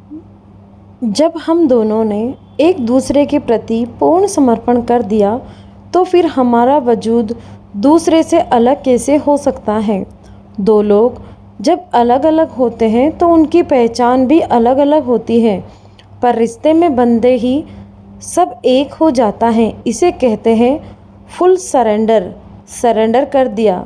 जब हम दोनों ने एक दूसरे के प्रति पूर्ण समर्पण कर दिया तो फिर हमारा वजूद दूसरे से अलग कैसे हो सकता है। दो लोग जब अलग अलग होते हैं तो उनकी पहचान भी अलग अलग होती है, पर रिश्ते में बंधे ही सब एक हो जाता है। इसे कहते हैं फुल सरेंडर। सरेंडर कर दिया,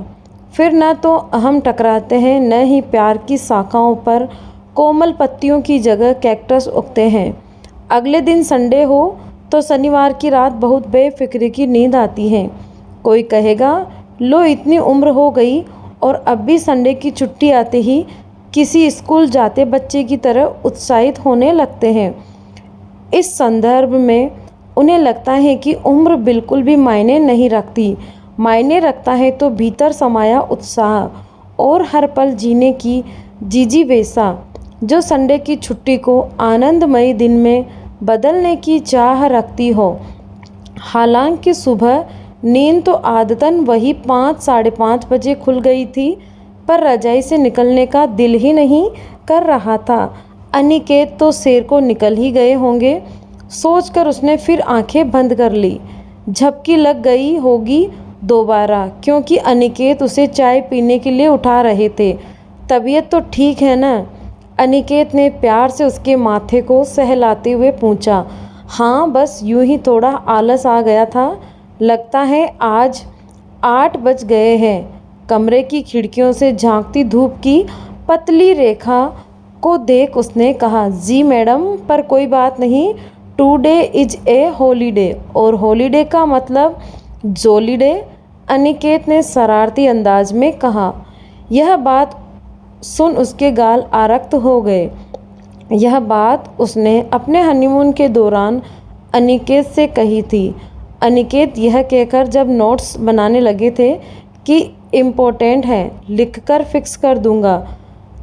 फिर न तो हम टकराते हैं, न ही प्यार की शाखाओं पर कोमल पत्तियों की जगह कैक्टस उगते हैं। अगले दिन संडे हो तो शनिवार की रात बहुत बेफिक्री की नींद आती है। कोई कहेगा, लो इतनी उम्र हो गई और अब भी संडे की छुट्टी आते ही किसी स्कूल जाते बच्चे की तरह उत्साहित होने लगते हैं। इस संदर्भ में उन्हें लगता है कि उम्र बिल्कुल भी मायने नहीं रखती। मायने रखता है तो भीतर समाया उत्साह और हर पल जीने की जिजीवेशा, जो संडे की छुट्टी को आनंदमयी दिन में बदलने की चाह रखती हो। हालांकि सुबह नींद तो आदतन वही 5 साढ़े 5 बजे खुल गई थी, पर रजाई से निकलने का दिल ही नहीं कर रहा था। अनिकेत तो शेर को निकल ही गए होंगे, सोचकर उसने फिर आंखें बंद कर ली। झपकी लग गई होगी दोबारा, क्योंकि अनिकेत उसे चाय पीने के लिए उठा रहे थे। तबीयत तो ठीक है ना? अनिकेत ने प्यार से उसके माथे को सहलाते हुए पूछा। हाँ, बस यूं ही थोड़ा आलस आ गया था। लगता है आज 8 बज गए हैं। कमरे की खिड़कियों से झांकती धूप की पतली रेखा को देख उसने कहा। जी मैडम, पर कोई बात नहीं, टुडे इज ए हॉलीडे। और हॉलीडे का मतलब जॉलीडे, अनिकेत ने शरारती अंदाज में कहा। यह बात सुन उसके गाल आरक्त हो गए। यह बात उसने अपने हनीमून के दौरान अनिकेत से कही थी। अनिकेत यह कहकर जब नोट्स बनाने लगे थे कि इम्पोर्टेंट है, लिखकर फिक्स कर दूंगा,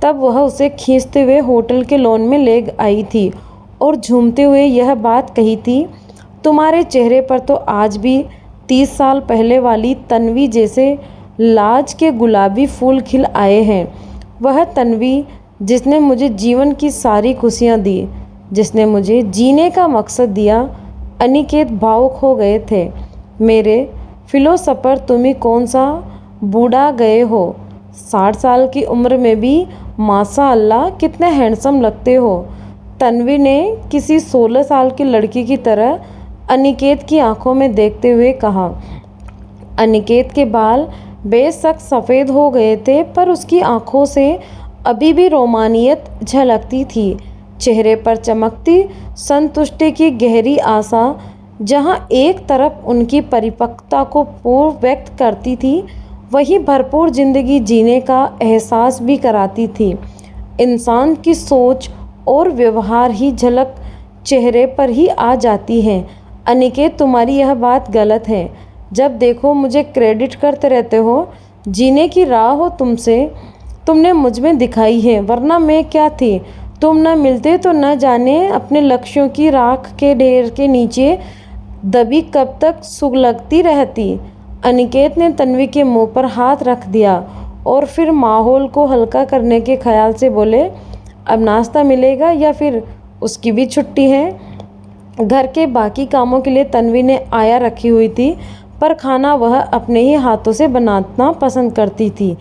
तब वह उसे खींचते हुए होटल के लॉन में ले आई थी और झूमते हुए यह बात कही थी। तुम्हारे चेहरे पर तो आज भी 30 साल पहले वाली तन्वी जैसे लाज के गुलाबी फूल खिल आए हैं। वह तन्वी जिसने मुझे जीवन की सारी खुशियाँ दी, जिसने मुझे जीने का मकसद दिया। अनिकेत भावुक हो गए थे। मेरे फिलोसफर, तुम ही कौन सा बूढ़ा गए हो। 60 साल की उम्र में भी माशा अल्लाह कितने हैंडसम लगते हो। तन्वी ने किसी 16 साल की लड़की की तरह अनिकेत की आंखों में देखते हुए कहा। अनिकेत के बाल बेशक सफ़ेद हो गए थे, पर उसकी आंखों से अभी भी रोमानियत झलकती थी। चेहरे पर चमकती संतुष्टि की गहरी आशा, जहां एक तरफ उनकी परिपक्वता को पूर्ण व्यक्त करती थी, वही भरपूर जिंदगी जीने का एहसास भी कराती थी। इंसान की सोच और व्यवहार ही झलक चेहरे पर ही आ जाती है। अनिकेत, तुम्हारी यह बात गलत है। जब देखो मुझे क्रेडिट करते रहते हो। जीने की राह हो तुमने मुझ में दिखाई है, वरना मैं क्या थी। तुम न मिलते तो न जाने अपने लक्ष्यों की राख के ढेर के नीचे दबी कब तक सुलगती रहती। अनिकेत ने तन्वी के मुंह पर हाथ रख दिया और फिर माहौल को हल्का करने के ख्याल से बोले, अब नाश्ता मिलेगा या फिर उसकी भी छुट्टी है। घर के बाकी कामों के लिए तन्वी ने आया रखी हुई थी, पर खाना वह अपने ही हाथों से बनाना पसंद करती थी।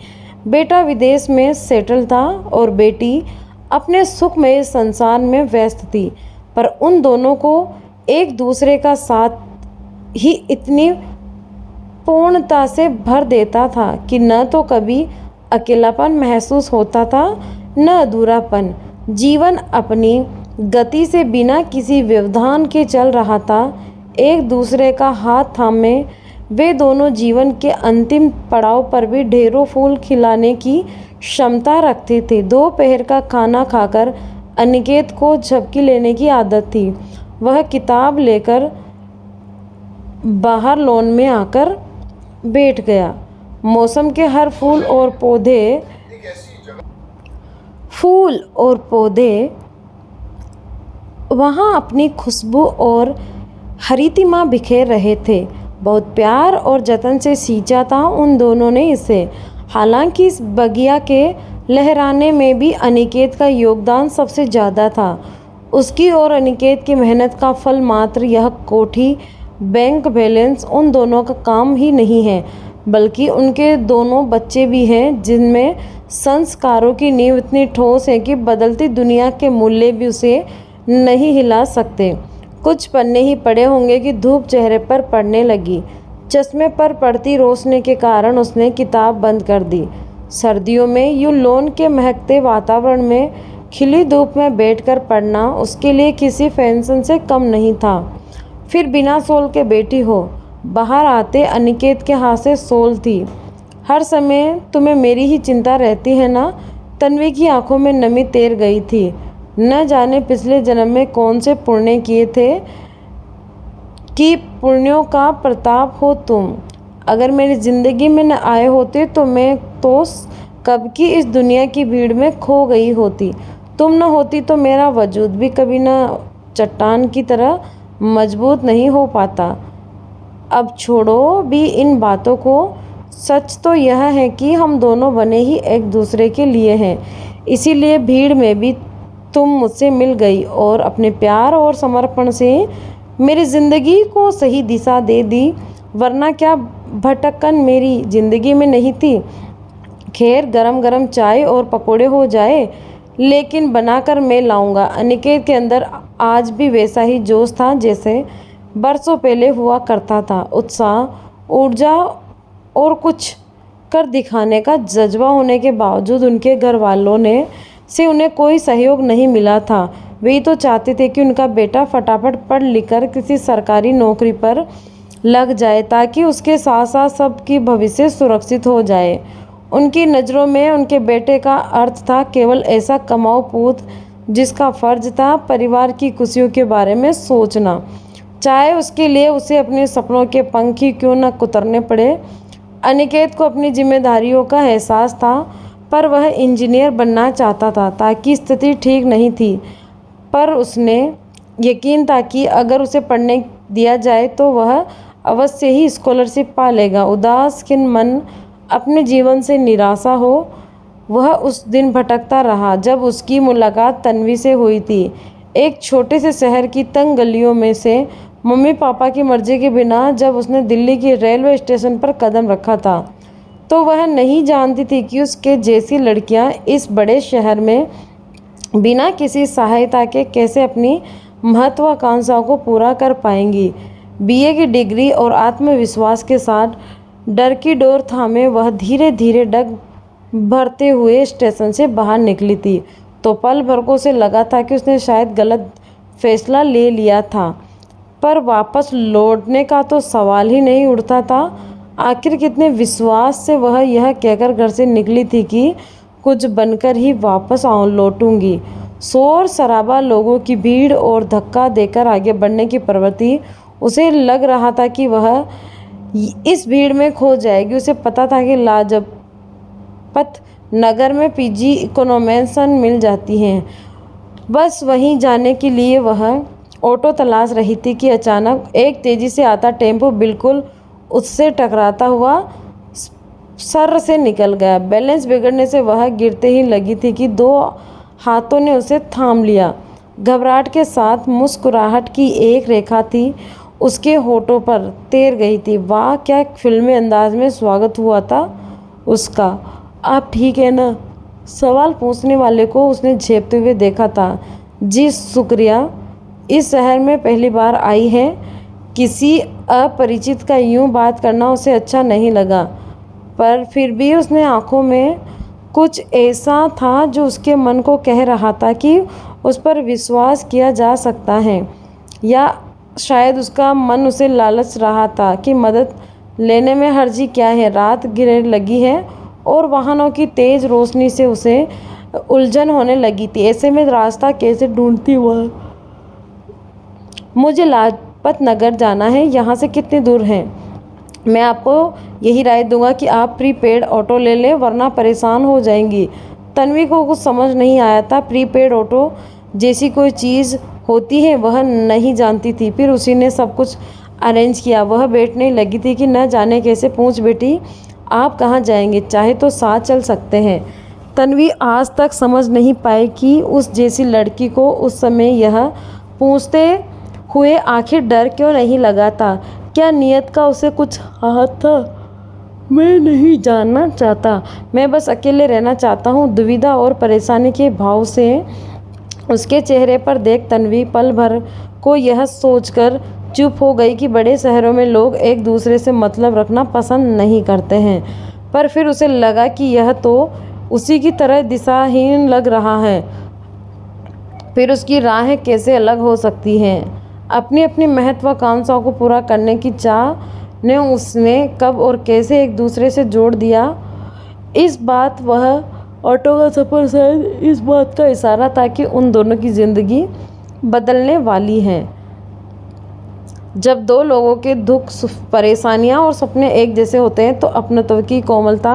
बेटा विदेश में सेटल था और बेटी अपने सुखमय संसार में व्यस्त थी, पर उन दोनों को एक दूसरे का साथ ही इतनी पूर्णता से भर देता था कि न तो कभी अकेलापन महसूस होता था, न अधूरापन। जीवन अपनी गति से बिना किसी व्यवधान के चल रहा था। एक दूसरे का हाथ थामे वे दोनों जीवन के अंतिम पड़ाव पर भी ढेरों फूल खिलाने की क्षमता रखते थे। दोपहर का खाना खाकर अनिकेत को झपकी लेने की आदत थी। वह किताब लेकर बाहर लॉन में आकर बैठ गया। मौसम के हर फूल और पौधे वहाँ अपनी खुशबू और हरितिमा बिखेर रहे थे। बहुत प्यार और जतन से सींचा था उन दोनों ने इसे। हालांकि इस बगिया के लहराने में भी अनिकेत का योगदान सबसे ज़्यादा था। उसकी और अनिकेत की मेहनत का फल मात्र यह कोठी बैंक बैलेंस उन दोनों का काम ही नहीं है, बल्कि उनके दोनों बच्चे भी हैं जिनमें संस्कारों की नींव इतनी ठोस है कि बदलती दुनिया के मूल्य भी उसे नहीं हिला सकते। कुछ पन्ने ही पड़े होंगे कि धूप चेहरे पर पड़ने लगी। चश्मे पर पड़ती रोशनी के कारण उसने किताब बंद कर दी। सर्दियों में यूं लॉन के महकते वातावरण में खिली धूप में बैठकर पढ़ना उसके लिए किसी फैशन से कम नहीं था। फिर बिना सोल के बैठी हो। बाहर आते अनिकेत के हाथ से सोल थी। हर समय तुम्हें मेरी ही चिंता रहती है ना? तन्वी की आंखों में नमी तैर गई थी। न जाने पिछले जन्म में कौन से पुण्य किए थे कि पुण्यों का प्रताप हो तुम। अगर मेरी ज़िंदगी में न आए होते तो मैं तो कब की इस दुनिया की भीड़ में खो गई होती। तुम न होती तो मेरा वजूद भी कभी न चट्टान की तरह मजबूत नहीं हो पाता। अब छोड़ो भी इन बातों को। सच तो यह है कि हम दोनों बने ही एक दूसरे के लिए हैं। इसीलिए भीड़ में भी तुम मुझसे मिल गई और अपने प्यार और समर्पण से मेरी ज़िंदगी को सही दिशा दे दी, वरना क्या भटकन मेरी ज़िंदगी में नहीं थी। खैर, गरम गरम चाय और पकोड़े हो जाए, लेकिन बनाकर मैं लाऊंगा। अनिकेत के अंदर आज भी वैसा ही जोश था जैसे बरसों पहले हुआ करता था। उत्साह, ऊर्जा और कुछ कर दिखाने का जज्बा होने के बावजूद उनके घर वालों ने से उन्हें कोई सहयोग नहीं मिला था। वे तो चाहते थे कि उनका बेटा फटाफट पढ़ लिख कर किसी सरकारी नौकरी पर लग जाए ताकि उसके साथ साथ सबकी भविष्य सुरक्षित हो जाए। उनकी नज़रों में उनके बेटे का अर्थ था केवल ऐसा कमाऊ पूत जिसका फर्ज था परिवार की खुशियों के बारे में सोचना, चाहे उसके लिए उसे अपने सपनों के पंख ही क्यों न कुतरने पड़े। अनिकेत को अपनी जिम्मेदारियों का एहसास था, पर वह इंजीनियर बनना चाहता था ताकि स्थिति ठीक नहीं थी, पर उसने यकीन था कि अगर उसे पढ़ने दिया जाए तो वह अवश्य ही स्कॉलरशिप पा लेगा। उदास खिन्न मन, अपने जीवन से निराशा हो, वह उस दिन भटकता रहा जब उसकी मुलाकात तन्वी से हुई थी। एक छोटे से शहर की तंग गलियों में से मम्मी पापा की मर्जी के बिना जब उसने दिल्ली की रेलवे स्टेशन पर कदम रखा था, तो वह नहीं जानती थी कि उसके जैसी लड़कियां इस बड़े शहर में बिना किसी सहायता के कैसे अपनी महत्वाकांक्षाओं को पूरा कर पाएंगी। बीए की डिग्री और आत्मविश्वास के साथ डर की डोर थामे वह धीरे धीरे डग भरते हुए स्टेशन से बाहर निकली थी, तो पल भर को उसे लगा था कि उसने शायद गलत फैसला ले लिया था, पर वापस लौटने का तो सवाल ही नहीं उठता था। आखिर कितने विश्वास से वह यह कहकर घर से निकली थी कि कुछ बनकर ही वापस लौटूंगी। शोर शराबा, लोगों की भीड़ और धक्का देकर आगे बढ़ने की प्रवृत्ति, उसे लग रहा था कि वह इस भीड़ में खो जाएगी। उसे पता था कि लाजपत नगर में पीजी इकोनॉमिक्सन मिल जाती हैं। बस वहीं जाने के लिए वह ऑटो तलाश रही थी कि अचानक एक तेज़ी से आता टेम्पो बिल्कुल उससे टकराता हुआ सर से निकल गया। बैलेंस बिगड़ने से वह गिरते ही लगी थी कि दो हाथों ने उसे थाम लिया। घबराहट के साथ मुस्कुराहट की एक रेखा थी उसके होठों पर तैर गई थी। वाह, क्या फिल्मी अंदाज में स्वागत हुआ था उसका। आप ठीक है ना? सवाल पूछने वाले को उसने झेपते हुए देखा था। जी शुक्रिया, इस शहर में पहली बार आई है। किसी अपरिचित का यूं बात करना उसे अच्छा नहीं लगा, पर फिर भी उसने आंखों में कुछ ऐसा था जो उसके मन को कह रहा था कि उस पर विश्वास किया जा सकता है, या शायद उसका मन उसे लालच रहा था कि मदद लेने में हर्जी क्या है। रात गिरने लगी है और वाहनों की तेज़ रोशनी से उसे उलझन होने लगी थी। ऐसे में रास्ता कैसे ढूंढती वह। मुझे लाजपत नगर जाना है, यहाँ से कितनी दूर है? मैं आपको यही राय दूंगा कि आप प्रीपेड ऑटो ले लें, वरना परेशान हो जाएंगी। तन्वी को कुछ समझ नहीं आया था। प्रीपेड ऑटो जैसी कोई चीज़ होती है वह नहीं जानती थी। फिर उसी ने सब कुछ अरेंज किया। वह बैठने लगी थी कि न जाने कैसे। पूछ बेटी, आप कहाँ जाएंगे? चाहे तो साथ चल सकते हैं। तन्वी आज तक समझ नहीं पाई कि उस जैसी लड़की को उस समय यह पूछते हुए आखिर डर क्यों नहीं लगा था। क्या नियत का उसे कुछ हाथ था? मैं नहीं जानना चाहता, मैं बस अकेले रहना चाहता हूँ। दुविधा और परेशानी के भाव से उसके चेहरे पर देख तन्वी पल भर को यह सोचकर चुप हो गई कि बड़े शहरों में लोग एक दूसरे से मतलब रखना पसंद नहीं करते हैं। पर फिर उसे लगा कि यह तो उसी की तरह दिशाहीन लग रहा है। फिर उसकी राहें कैसे अलग हो सकती हैं? अपनी अपनी महत्वाकांक्षाओं को पूरा करने की चाह ने उसने कब और कैसे एक दूसरे से जोड़ दिया। इस बात वह ऑटो का सफ़र शायद इस बात का इशारा था कि उन दोनों की ज़िंदगी बदलने वाली है। जब दो लोगों के दुख, परेशानियां और सपने एक जैसे होते हैं तो अपनत्व की कोमलता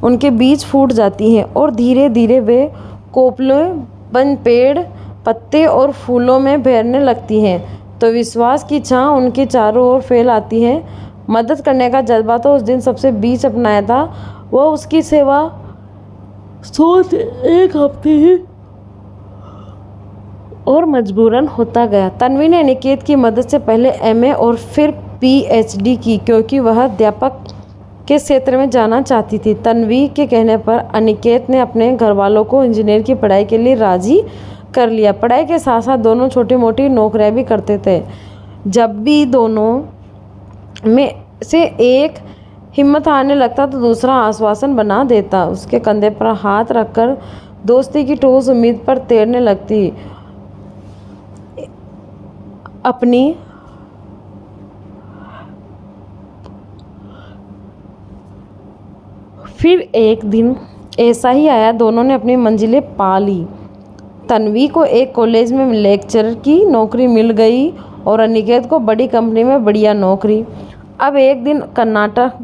उनके बीच फूट जाती है और धीरे धीरे वे कोपलें बन पेड़, पत्ते और फूलों में भरने लगती हैं। तो विश्वास की छां उनके चारों ओर फैल आती है। मदद करने का जज्बा तो उस दिन सबसे बीच अपनाया था। वह उसकी सेवा सोच एक हफ्ते ही और मजबूरन होता गया। तन्वी ने अनिकेत की मदद से पहले एमए और फिर पीएचडी की, क्योंकि वह अध्यापक के क्षेत्र में जाना चाहती थी। तन्वी के कहने पर अनिकेत ने अपने घर वालों को इंजीनियर की पढ़ाई के लिए राजी कर लिया। पढ़ाई के साथ साथ दोनों छोटी मोटी नौकरियां भी करते थे। जब भी दोनों में से एक हिम्मत हारने लगता तो दूसरा आश्वासन बना देता। उसके कंधे पर हाथ रखकर दोस्ती की ठोस उम्मीद पर तैरने लगती। अपनी फिर एक दिन ऐसा ही आया, दोनों ने अपनी मंजिलें पा ली। तन्वी को एक कॉलेज में लेक्चरर की नौकरी मिल गई और अनिकेत को बड़ी कंपनी में बढ़िया नौकरी। अब एक दिन कर्नाटक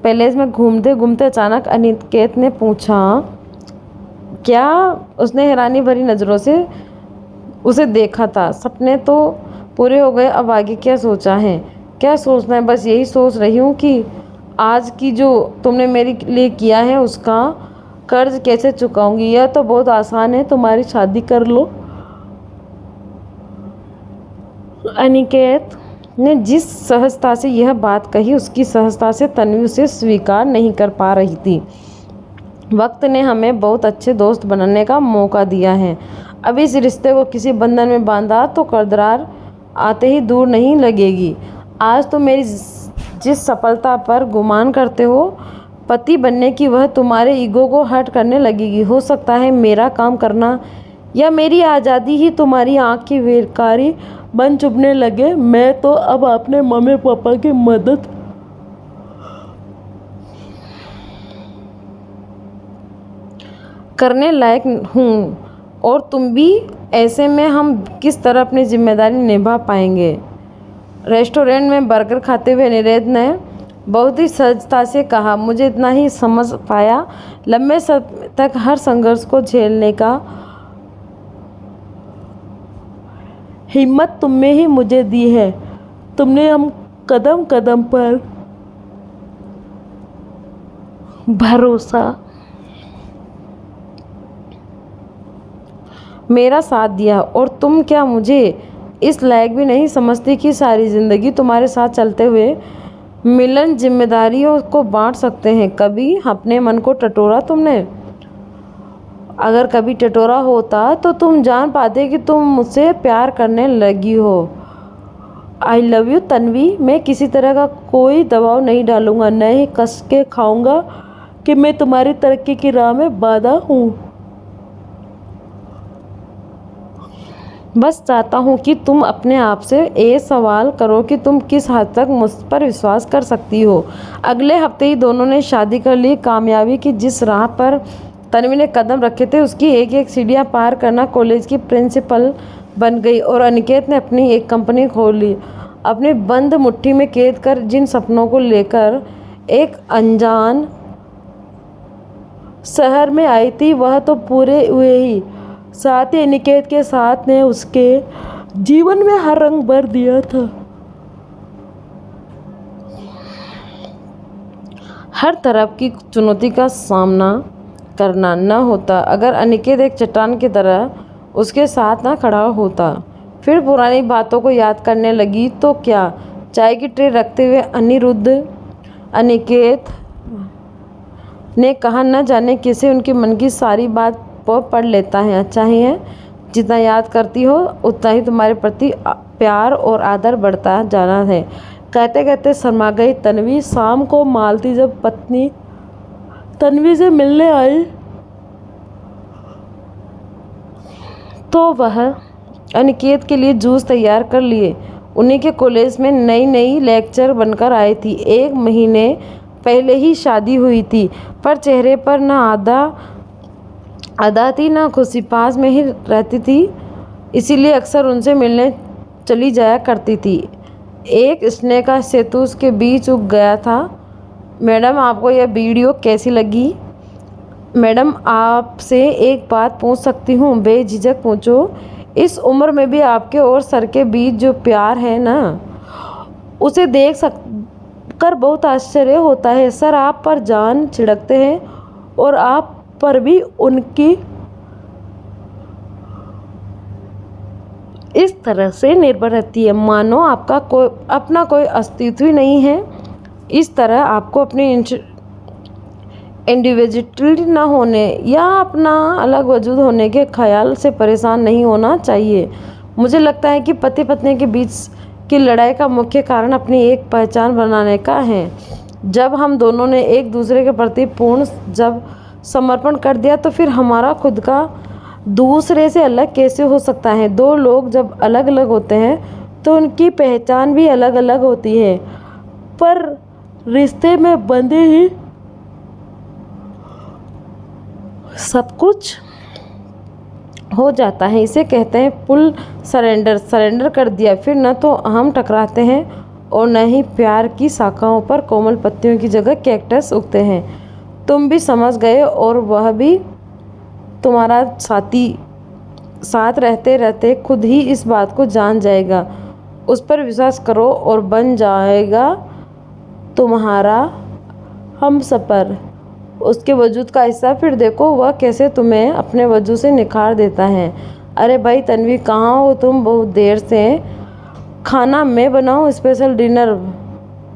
पैलेस में घूमते घूमते अचानक अनिकेत ने पूछा, क्या उसने हैरानी भरी नज़रों से उसे देखा था। सपने तो पूरे हो गए, अब आगे क्या सोचा है? क्या सोचना है? बस यही सोच रही हूँ कि आज की जो तुमने मेरे लिए किया है उसका कर्ज कैसे चुकाऊंगी। यह तो बहुत आसान है, तुम्हारी शादी कर लो। अनिकेत ने जिस सहजता से यह बात कही, उसकी सहजता से तन्वी उसे स्वीकार नहीं कर पा रही थी। वक्त ने हमें बहुत अच्छे दोस्त बनने का मौका दिया है। अब इस रिश्ते को किसी बंधन में बांधा तो करदरार आते ही दूर नहीं लगेगी। आज तो मेरी जिस सफलता पर गुमान करते हो पति बनने की, वह तुम्हारे ईगो को हर्ट करने लगेगी। हो सकता है मेरा काम करना या मेरी आज़ादी ही तुम्हारी आँख की बेकारी बन चुभने लगे। मैं तो अब अपने मम्मी पापा की मदद करने लायक हूँ और तुम भी। ऐसे में हम किस तरह अपनी जिम्मेदारी निभा पाएंगे? रेस्टोरेंट में बर्गर खाते हुए अनिकेत ने बहुत ही सहजता से कहा, मुझे इतना ही समझ पाया, लंबे समय तक हर संघर्ष को झेलने का हिम्मत तुमने ही मुझे दी है। तुमने हम कदम कदम पर भरोसा मेरा साथ दिया और तुम क्या मुझे इस लायक भी नहीं समझती कि सारी ज़िंदगी तुम्हारे साथ चलते हुए मिलन जिम्मेदारियों को बांट सकते हैं। कभी अपने मन को टटोरा तुमने? अगर कभी टटोरा होता तो तुम जान पाते कि तुम मुझसे प्यार करने लगी हो। I love you Tanvi. मैं किसी तरह का कोई दबाव नहीं डालूंगा, न ही कस के खाऊंगा कि मैं तुम्हारी तरक्की की राह में बाधा हूँ। बस चाहता हूँ कि तुम अपने आप से ये सवाल करो कि तुम किस हद तक मुझ पर विश्वास कर सकती हो। अगले हफ्ते ही दोनों ने शादी कर ली। कामयाबी की जिस राह पर तन्वी ने कदम रखे थे उसकी एक एक सीढ़ियाँ पार करना कॉलेज की प्रिंसिपल बन गई और अनिकेत ने अपनी एक कंपनी खोल ली। अपनी बंद मुट्ठी में कैद कर जिन सपनों को लेकर एक अनजान शहर में आई थी वह तो पूरे हुए ही, साथ ही अनिकेत के साथ ने उसके जीवन में हर रंग भर दिया था। हर तरफ की चुनौती का सामना करना न होता, अगर अनिकेत एक चट्टान की तरह उसके साथ ना खड़ा होता। फिर पुरानी बातों को याद करने लगी। तो क्या? चाय की ट्रे रखते हुए अनिकेत ने कहा, न जाने कैसे उनके मन की सारी बात पढ़ लेता है। अच्छा ही है, जितना याद करती हो उतना ही तुम्हारे प्रति प्यार और आदर बढ़ता जाना है। कहते कहते शर्मा गई तन्वी। शाम को मालती जब पत्नी तन्वी से मिलने आई तो वह अनिकेत के लिए जूस तैयार कर लिए। उन्हीं के कॉलेज में नई लेक्चर बनकर आई थी। 1 महीने पहले ही शादी हुई थी, पर चेहरे पर न अदा थी न खुशी। पास में ही रहती थी, इसीलिए अक्सर उनसे मिलने चली जाया करती थी। एक स्नेह का सेतु उसके बीच उग गया था। मैडम, आपको यह वीडियो कैसी लगी? मैडम, आपसे एक बात पूछ सकती हूँ? बेझिझक पूछो। इस उम्र में भी आपके और सर के बीच जो प्यार है ना, उसे देख कर बहुत आश्चर्य होता है। सर आप पर जान छिड़कते हैं और आप पर भी उनकी इस तरह से निर्भर रहती है, मानो आपका अपना कोई अस्तित्व ही नहीं है। इस तरह आपको अपनी इंडिविजुअलिटी न होने या अपना अलग वजूद होने के ख्याल से परेशान नहीं होना चाहिए। मुझे लगता है कि पति पत्नी के बीच की लड़ाई का मुख्य कारण अपनी एक पहचान बनाने का है। जब हम दोनों ने एक दूसरे के प्रति पूर्ण जब समर्पण कर दिया, तो फिर हमारा खुद का दूसरे से अलग कैसे हो सकता है? 2 लोग जब अलग अलग होते हैं तो उनकी पहचान भी अलग अलग होती है, पर रिश्ते में बंधे ही सब कुछ हो जाता है। इसे कहते हैं पुल सरेंडर कर दिया, फिर न तो हम टकराते हैं और न ही प्यार की शाखाओं पर कोमल पत्तियों की जगह कैक्टस उगते हैं। तुम भी समझ गए और वह भी। तुम्हारा साथी साथ रहते रहते खुद ही इस बात को जान जाएगा। उस पर विश्वास करो और बन जाएगा तुम्हारा हमसफ़र, उसके वजूद का हिस्सा। फिर देखो वह कैसे तुम्हें अपने वजूद से निखार देता है। अरे भाई तन्वी, कहाँ हो तुम? बहुत देर से। खाना मैं बनाऊँ? स्पेशल डिनर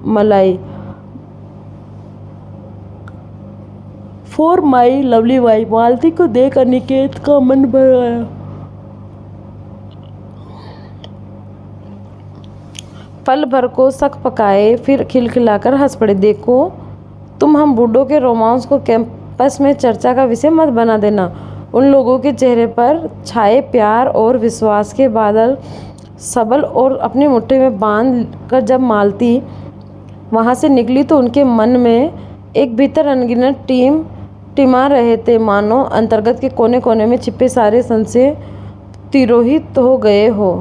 मलाई फॉर माई लवली वाइफ। मालती को देख अनिकेत का मन भर आया। पल भर को शक पकाए, फिर खिलखिलाकर हंस पड़े। देखो तुम, हम बूढ़ों के रोमांस को कैंपस में चर्चा का विषय मत बना देना। उन लोगों के चेहरे पर छाए प्यार और विश्वास के बादल सबल और अपनी मुट्ठी में बांध कर जब मालती वहाँ से निकली, तो उनके मन में एक भीतर अनगिनत टिमा रहे थे, मानो अंतर्गत के कोने कोने में छिपे सारे संशय तिरोहित हो गए हो।